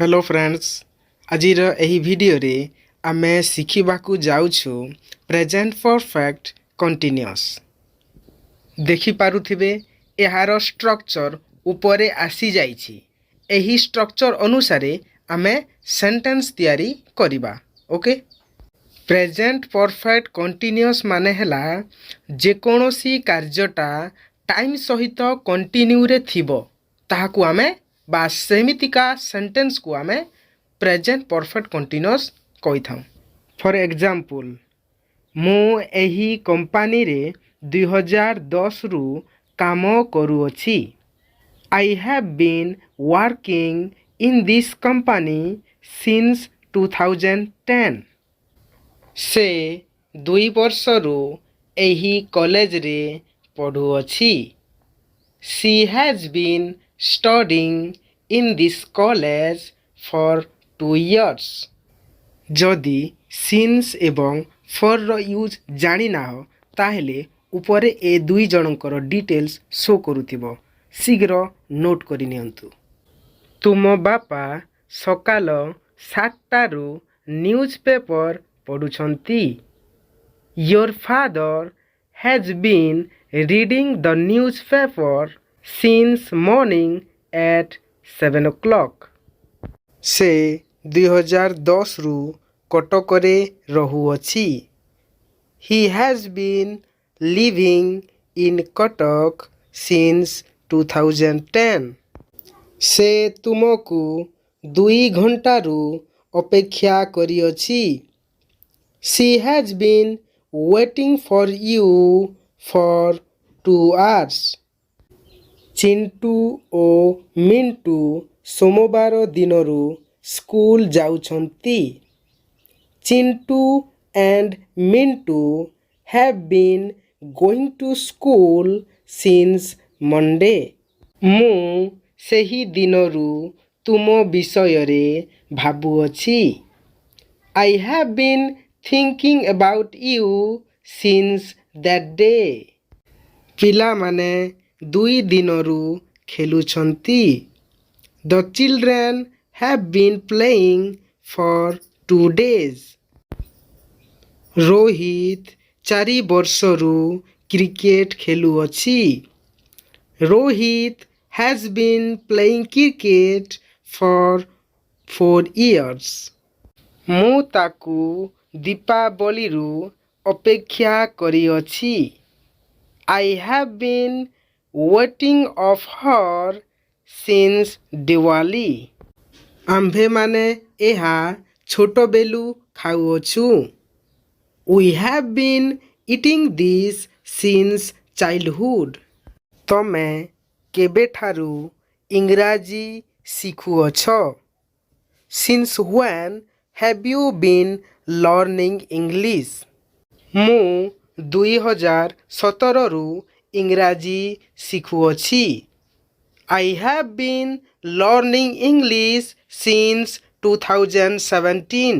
Hello friends, आजिर एही video रे आमे शिखिबाकू जाउछु प्रेजेंट परफेक्ट कंटीन्यूअस। देखि पारुथिबे एहार स्ट्रक्चर उपरे आसी जाइछि। एही स्ट्रक्चर अनुसारे आमे सेंटेंस तैयारी करिबा। ओके, प्रेजेंट परफेक्ट कंटीन्यूअस माने हला जे कोनोसी कार्यटा टाइम सहित कंटिन्यू रे थिबो ताहाकू आमे बा सेमितिका सेंटेंस को आमे प्रेजेंट परफेक्ट कंटीन्यूअस कहि थाउ। फॉर एग्जांपल, मु एही कंपनी रे 2010 रु काम करूअछि। I have been working in this company since 2010। से 2 वर्ष रु एही कॉलेज रे पढुअछि। She has been studying in this college for 2 years. जदि since एवं for रो यूज जानी ना हो ताहेले ऊपर ए दुई जनकर डिटेल्स शो करूथिबो। शीघ्र नोट करि नियंतु। तुम बापा सकाल 7टा रु न्यूज पेपर पढुछंती। Your father has been reading the newspaper since morning at 7 o'clock. से 2010 रु कटकरे रहुअछि। He has been living in Katak since 2010. से तुमको 2 घंटा रु अपेक्षा करिअछि। She has been waiting for you for 2 hours. Chintu ओ मिंटू सोमवार दिनरू स्कूल जाउछंती। Chintu and Mintu have been going to school since Monday. मु सेही दिनरू तुम विषय रे भाबुअछि। I have been thinking about you since that day. पिला माने 2 दिनरू खेलुछंती। The children have been playing for 2 days. Rohit 4 वर्षरू क्रिकेट खेलुअछि। रोहित has been playing cricket for 4 years. मु ताकू दीपावलीरू अपेक्षा करिअछि। I have been waiting of her since Diwali. आम्भे माने एहा छोटो बेलू खाउअछु। We have been eating this since childhood. तमे केबेठारू इंग्राजी शिखुअछ? Since when have you been learning English? मु 2017 रु इंग्राजी शिखुअछि। I have been learning English since 2017.